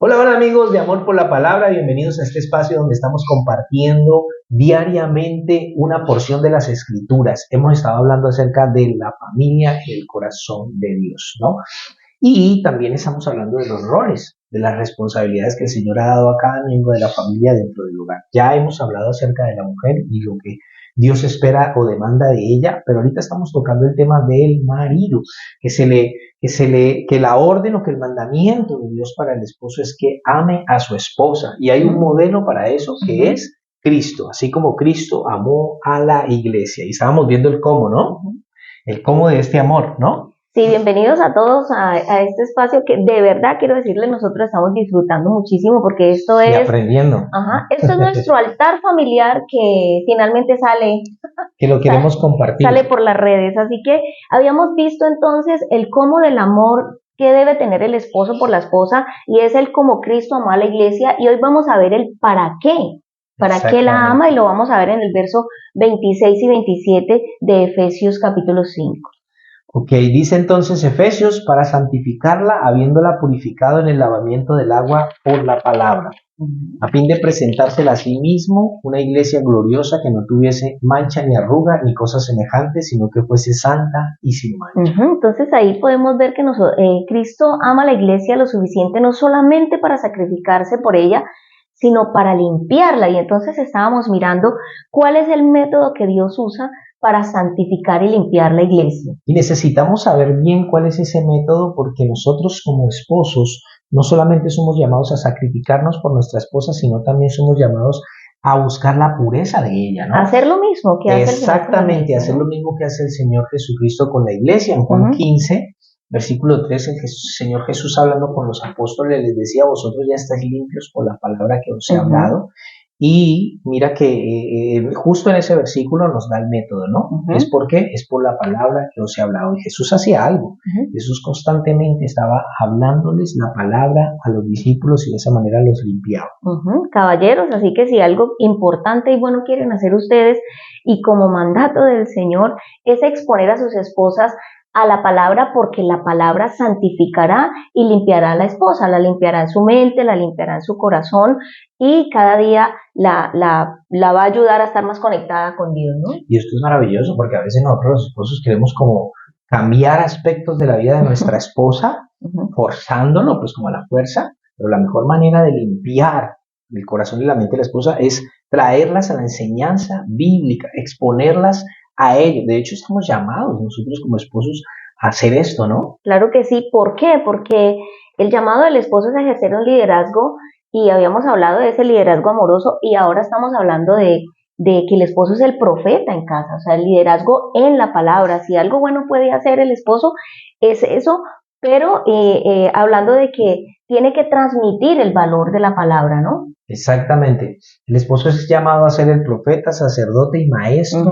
Hola, hola amigos de Amor por la Palabra, bienvenidos a este espacio donde estamos compartiendo diariamente una porción de las Escrituras. Hemos estado hablando acerca de la familia y el corazón de Dios, ¿no? Y también estamos hablando de los roles, de las responsabilidades que el Señor ha dado a cada miembro de la familia dentro del hogar. Ya hemos hablado acerca de la mujer y lo que Dios espera o demanda de ella, pero ahorita estamos tocando el tema del marido, que la orden o que el mandamiento de Dios para el esposo es que ame a su esposa. Y hay un modelo para eso que es Cristo, así como Cristo amó a la iglesia. Y estábamos viendo el cómo, ¿no? El cómo de este amor, ¿no? Sí, bienvenidos a todos a este espacio que de verdad quiero decirles, nosotros estamos disfrutando muchísimo porque esto Y es, aprendiendo. Esto es nuestro altar familiar que finalmente Que lo queremos compartir. sale por las redes. Así que habíamos visto entonces el cómo del amor que debe tener el esposo por la esposa y es el cómo Cristo amó a la iglesia y hoy vamos a ver el para qué la ama y lo vamos a ver en el verso 26 y 27 de Efesios capítulo 5. Ok, dice entonces Efesios, para santificarla, habiéndola purificado en el lavamiento del agua por la palabra, a fin de presentársela a sí mismo, una iglesia gloriosa que no tuviese mancha ni arruga ni cosas semejantes, sino que fuese santa y sin mancha. Entonces ahí podemos ver que Cristo ama a la iglesia lo suficiente no solamente para sacrificarse por ella, sino para limpiarla. Y entonces estábamos mirando cuál es el método que Dios usa para santificar y limpiar la iglesia. Y necesitamos saber bien cuál es ese método, porque nosotros como esposos no solamente somos llamados a sacrificarnos por nuestra esposa, sino también somos llamados a buscar la pureza de ella, ¿no? Hacer lo mismo que hace el Señor. Exactamente, hacer lo mismo que hace el Señor Jesucristo con la iglesia. En Juan 15, versículo 13, el Señor Jesús hablando con los apóstoles les decía: vosotros ya estáis limpios por la palabra que os he hablado. Y mira que justo en ese versículo nos da el método, ¿no? ¿Es por qué? Es por la palabra que os he hablado. Y Jesús hacía algo. Jesús constantemente estaba hablándoles la palabra a los discípulos y de esa manera los limpiaba. Caballeros, así que si algo importante y bueno quieren hacer ustedes y como mandato del Señor es exponer a sus esposas a la palabra, porque la palabra santificará y limpiará a la esposa, la limpiará en su mente, la limpiará en su corazón y cada día la va a ayudar a estar más conectada con Dios, ¿no? Y esto es maravilloso porque a veces nosotros los esposos queremos como cambiar aspectos de la vida de nuestra esposa, forzándolo pues como a la fuerza, pero la mejor manera de limpiar el corazón y la mente de la esposa es traerlas a la enseñanza bíblica, exponerlas a ello. De hecho, estamos llamados nosotros como esposos a hacer esto, ¿no? Claro que sí. ¿Por qué? Porque el llamado del esposo es ejercer un liderazgo y habíamos hablado de ese liderazgo amoroso y ahora estamos hablando de que el esposo es el profeta en casa, o sea, el liderazgo en la palabra. Si algo bueno puede hacer el esposo es eso, pero hablando de que tiene que transmitir el valor de la palabra, ¿no? Exactamente. El esposo es llamado a ser el profeta, sacerdote y maestro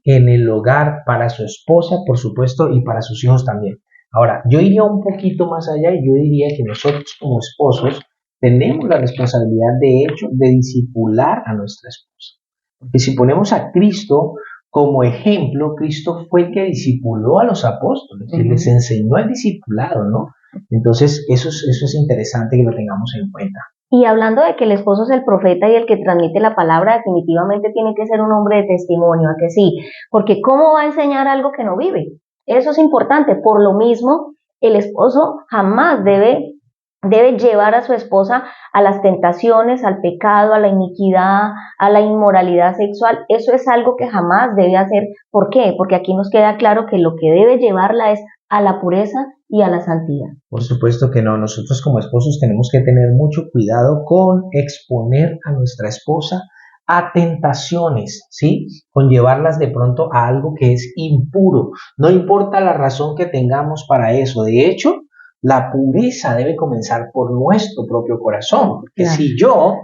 en el hogar para su esposa, por supuesto, y para sus hijos también. Ahora, yo iría un poquito más allá y yo diría que nosotros como esposos tenemos la responsabilidad, de hecho, de discipular a nuestra esposa. Porque si ponemos a Cristo como ejemplo, Cristo fue el que discipuló a los apóstoles, que les enseñó el discipulado, ¿no? Entonces, eso es interesante que lo tengamos en cuenta. Y hablando de que el esposo es el profeta y el que transmite la palabra, definitivamente tiene que ser un hombre de testimonio, ¿a que sí? Porque ¿cómo va a enseñar algo que no vive? Eso es importante. Por lo mismo, el esposo jamás debe llevar a su esposa a las tentaciones, al pecado, a la iniquidad, a la inmoralidad sexual. Eso es algo que jamás debe hacer. ¿Por qué? Porque aquí nos queda claro que lo que debe llevarla es a la pureza y a la santidad. Por supuesto que no. Nosotros como esposos tenemos que tener mucho cuidado con exponer a nuestra esposa a tentaciones, ¿sí? Con llevarlas de pronto a algo que es impuro. No importa la razón que tengamos para eso. De hecho, la pureza debe comenzar por nuestro propio corazón. Porque si yo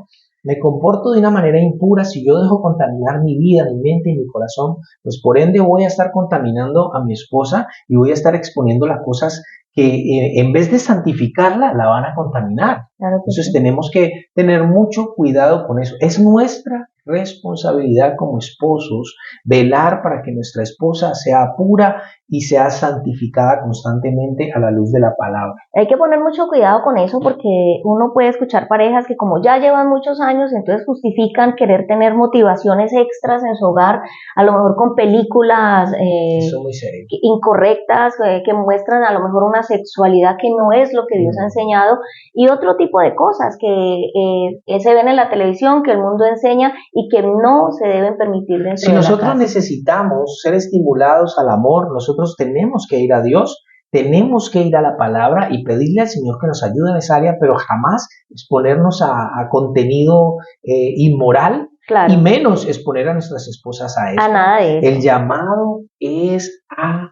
me comporto de una manera impura, si yo dejo contaminar mi vida, mi mente y mi corazón, pues por ende voy a estar contaminando a mi esposa y voy a estar exponiendo las cosas que en vez de santificarla, la van a contaminar. Entonces tenemos que tener mucho cuidado con eso. Es nuestra responsabilidad como esposos velar para que nuestra esposa sea pura y sea santificada constantemente a la luz de la palabra. Hay que poner mucho cuidado con eso porque uno puede escuchar parejas que como ya llevan muchos años, entonces justifican querer tener motivaciones extras en su hogar, a lo mejor con películas Eso es muy serio. incorrectas que muestran a lo mejor una sexualidad que no es lo que Dios ha enseñado y otro tipo de cosas que se ven en la televisión, que el mundo enseña y que no se deben permitir dentro Si de la nosotros casa. necesitamos ser estimulados al amor, nosotros tenemos que ir a Dios, tenemos que ir a la palabra y pedirle al Señor que nos ayude en esa área, pero jamás exponernos a contenido inmoral Claro. y menos exponer a nuestras esposas a esto. A nada de eso. El llamado es a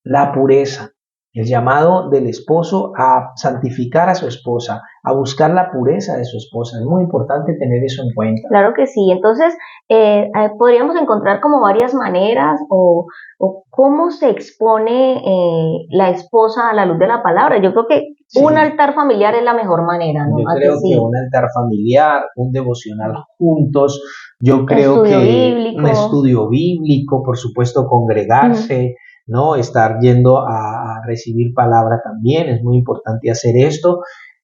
la pureza. El llamado del esposo a santificar a su esposa, a buscar la pureza de su esposa. Es muy importante tener eso en cuenta. Claro que sí. Entonces, podríamos encontrar como varias maneras o cómo se expone la esposa a la luz de la palabra. Yo creo que Sí. un altar familiar es la mejor manera, ¿no? Yo creo que un altar familiar, un devocional juntos, yo creo Estudio que bíblico. un estudio bíblico, por supuesto, congregarse, ¿no? Estar yendo a recibir palabra también, es muy importante hacer esto.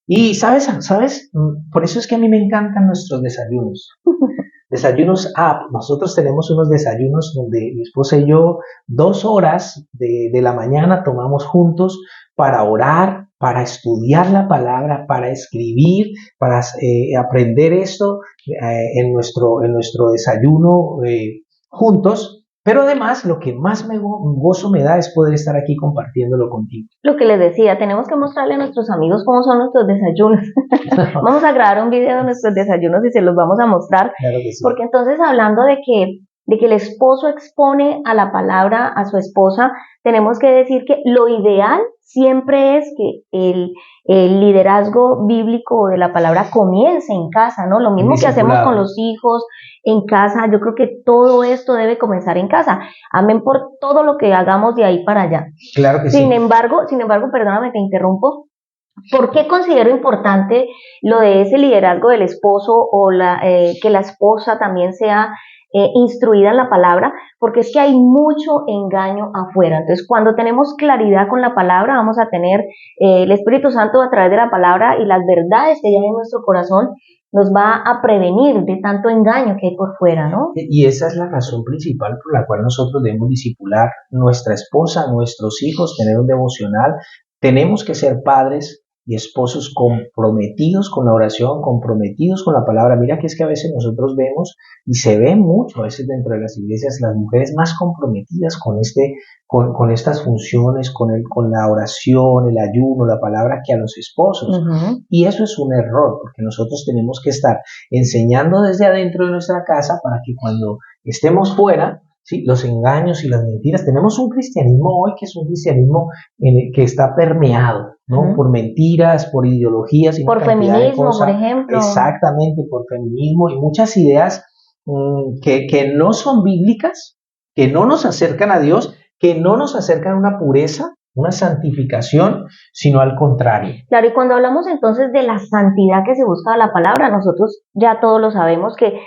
Y, ¿sabes? Por eso es que a mí me encantan nuestros desayunos. Desayunos nosotros tenemos unos desayunos donde mi esposa y yo 2 horas de la mañana tomamos juntos para orar, para estudiar la palabra, para escribir, para aprender esto en nuestro desayuno juntos. Pero además lo que más gozo me da es poder estar aquí compartiéndolo contigo. Lo que les decía, tenemos que mostrarle a nuestros amigos cómo son nuestros desayunos. Vamos a grabar un video de nuestros desayunos y se los vamos a mostrar. Claro que sí. Porque entonces hablando de que el esposo expone a la palabra a su esposa, tenemos que decir que lo ideal siempre es que el liderazgo bíblico de la palabra comience en casa, ¿no? Lo mismo que hacemos con los hijos en casa, yo creo que todo esto debe comenzar en casa. Amén por todo lo que hagamos de ahí para allá. Claro que sin embargo, perdóname, te interrumpo. ¿Por qué considero importante lo de ese liderazgo del esposo o que la esposa también sea instruida en la palabra? Porque es que hay mucho engaño afuera. Entonces, cuando tenemos claridad con la palabra, vamos a tener el Espíritu Santo a través de la palabra y las verdades que hay en nuestro corazón nos va a prevenir de tanto engaño que hay por fuera, ¿no? Y esa es la razón principal por la cual nosotros debemos discipular nuestra esposa, nuestros hijos, tener un devocional. Tenemos que ser padres y esposos comprometidos con la oración, comprometidos con la palabra. Mira que es que a veces nosotros vemos, y se ve mucho a veces dentro de las iglesias, las mujeres más comprometidas con estas funciones, con la oración, el ayuno, la palabra, que a los esposos. Y eso es un error, porque nosotros tenemos que estar enseñando desde adentro de nuestra casa para que cuando estemos fuera, ¿sí?, los engaños y las mentiras. Tenemos un cristianismo hoy que es un cristianismo que está permeado, ¿no? Por mentiras, por ideologías y por feminismo, por ejemplo. Exactamente, por feminismo y muchas ideas que no son bíblicas, que no nos acercan a Dios, que no nos acercan a una pureza, una santificación, sino al contrario. Claro, y cuando hablamos entonces de la santidad que se busca de la palabra, nosotros ya todos lo sabemos que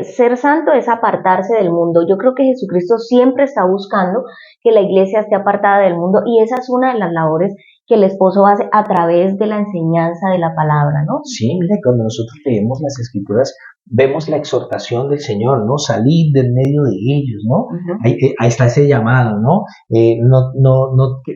ser santo es apartarse del mundo. Yo creo que Jesucristo siempre está buscando que la iglesia esté apartada del mundo y esa es una de las labores que el esposo hace a través de la enseñanza de la palabra, ¿no? Sí, mire, cuando nosotros leemos las Escrituras, vemos la exhortación del Señor, ¿no? Salid del medio de ellos, ¿no? Ahí está ese llamado, ¿no?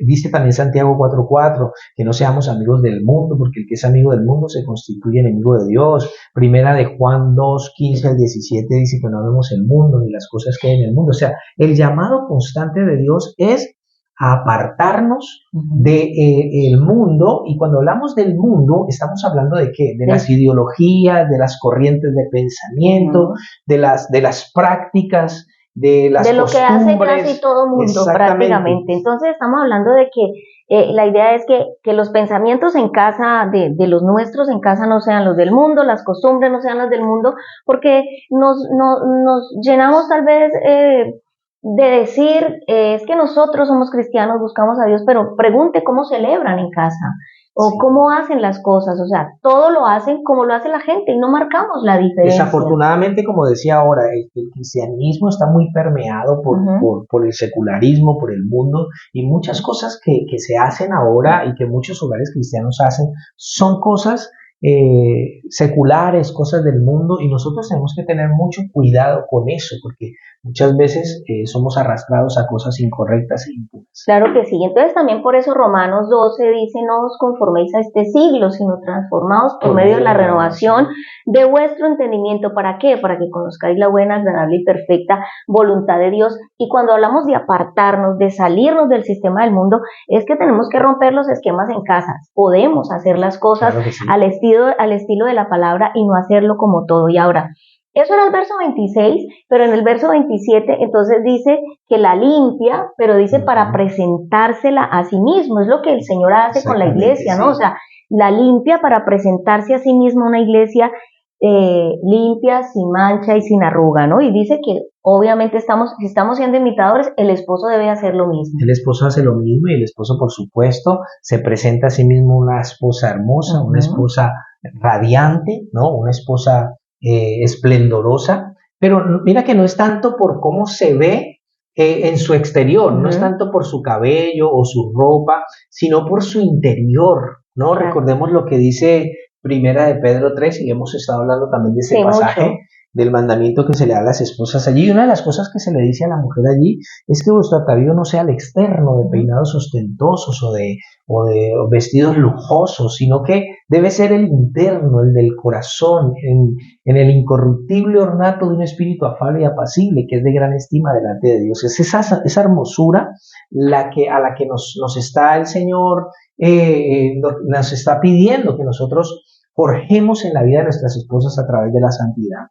Dice también Santiago 4:4, que no seamos amigos del mundo, porque el que es amigo del mundo se constituye enemigo de Dios. Primera de Juan 2:15-17 dice que no amemos el mundo ni las cosas que hay en el mundo. O sea, el llamado constante de Dios es a apartarnos del mundo, y cuando hablamos del mundo estamos hablando de ¿qué? De las ideologías, de las corrientes de pensamiento, de las prácticas, de las lo costumbres, que hace casi todo mundo prácticamente. Entonces estamos hablando de que la idea es que los pensamientos en casa, de los nuestros en casa, no sean los del mundo, las costumbres no sean las del mundo, porque nos llenamos tal vez de decir, es que nosotros somos cristianos, buscamos a Dios, pero pregunte cómo celebran en casa, o Sí. cómo hacen las cosas, o sea, todo lo hacen como lo hace la gente y no marcamos la diferencia. Desafortunadamente, como decía ahora, el cristianismo está muy permeado Ujú. por el secularismo, por el mundo, y muchas cosas que se hacen ahora y que muchos hogares cristianos hacen son cosas seculares, cosas del mundo, y nosotros tenemos que tener mucho cuidado con eso, porque muchas veces somos arrastrados a cosas incorrectas e impuras. Claro que sí. Entonces también por eso Romanos 12 dice, no os conforméis a este siglo, sino transformaos por medio de la renovación de vuestro entendimiento. ¿Para qué? Para que conozcáis la buena, agradable y perfecta voluntad de Dios. Y cuando hablamos de apartarnos, de salirnos del sistema del mundo, es que tenemos que romper los esquemas en casa. Podemos hacer las cosas Claro que sí. al estilo de la palabra y no hacerlo como todo. Y ahora, eso era el verso 26, pero en el verso 27 entonces dice que la limpia, pero dice para presentársela a sí mismo. Es lo que el Señor hace con la iglesia, ¿no? Sí. O sea, la limpia para presentarse a sí misma una iglesia limpia, sin mancha y sin arruga, ¿no? Y dice que obviamente si estamos siendo imitadores, el esposo debe hacer lo mismo. El esposo hace lo mismo y el esposo, por supuesto, se presenta a sí mismo una esposa hermosa, una esposa radiante, ¿no? Una esposa esplendorosa, pero mira que no es tanto por cómo se ve en su exterior, no es tanto por su cabello o su ropa, sino por su interior, ¿no? Claro. Recordemos lo que dice Primera de Pedro 3 y hemos estado hablando también de ese pasaje. Mucho. Del mandamiento que se le da a las esposas allí. Y una de las cosas que se le dice a la mujer allí es que vuestro atavío no sea el externo, de peinados ostentosos o de vestidos lujosos, sino que debe ser el interno, el del corazón, en el incorruptible ornato de un espíritu afable y apacible, que es de gran estima delante de Dios. Es esa hermosura a la que nos está el Señor, nos está pidiendo que nosotros forjemos en la vida de nuestras esposas a través de la santidad.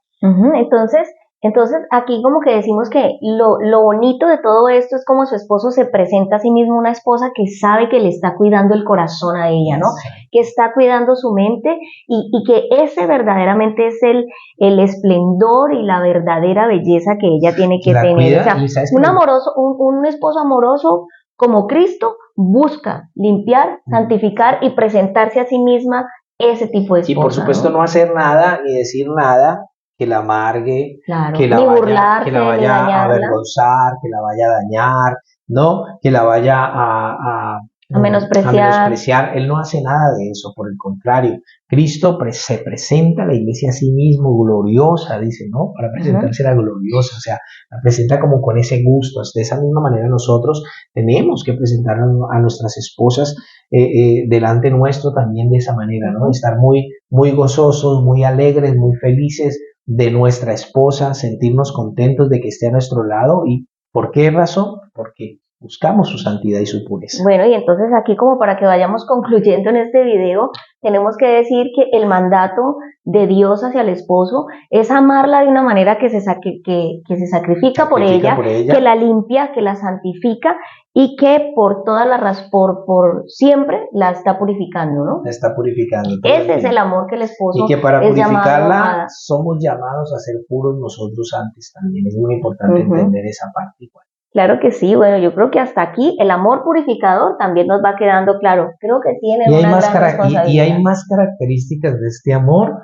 Entonces aquí como que decimos que lo bonito de todo esto es como su esposo se presenta a sí mismo, una esposa que sabe que le está cuidando el corazón a ella, ¿no? Que está cuidando su mente y que ese verdaderamente es el esplendor y la verdadera belleza que ella tiene que tener. Cuida, o sea, un esposo amoroso como Cristo busca limpiar, santificar y presentarse a sí misma ese tipo de esposa. Y por supuesto no hacer nada ni decir nada que la amargue, claro, que la vaya a avergonzar, que la vaya a dañar, ¿no? Que la vaya a menospreciar. Él no hace nada de eso, por el contrario. Cristo se presenta a la iglesia a sí mismo gloriosa, dice, ¿no? Para presentarse la gloriosa, o sea, la presenta como con ese gusto. De esa misma manera nosotros tenemos que presentar a nuestras esposas delante nuestro también de esa manera, ¿no? Estar muy, muy gozosos, muy alegres, muy felices de nuestra esposa, sentirnos contentos de que esté a nuestro lado. ¿Y por qué razón? Porque buscamos su santidad y su pureza. Bueno, y entonces aquí como para que vayamos concluyendo en este video, tenemos que decir que el mandato de Dios hacia el esposo es amarla de una manera que se sacrifica por ella, que la limpia, que la santifica y que por todas las por siempre la está purificando, ¿no? La está purificando. Ese es el amor que el esposo y que para es purificarla somos llamados a ser puros nosotros antes también. Es muy importante entender esa parte igual. Claro que sí, bueno, yo creo que hasta aquí el amor purificador también nos va quedando claro. Creo que tiene una gran responsabilidad. Y hay más características de este amor.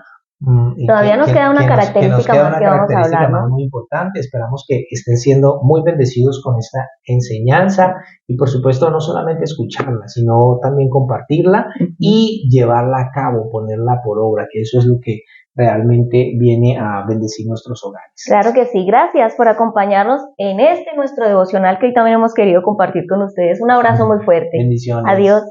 Todavía nos queda una característica más que vamos a hablar, ¿no? Muy importante. Esperamos que estén siendo muy bendecidos con esta enseñanza y por supuesto no solamente escucharla, sino también compartirla y llevarla a cabo, ponerla por obra, que eso es lo que realmente viene a bendecir nuestros hogares. Claro que sí, gracias por acompañarnos en nuestro devocional que hoy también hemos querido compartir con ustedes. Un abrazo muy fuerte. Bendiciones. Adiós.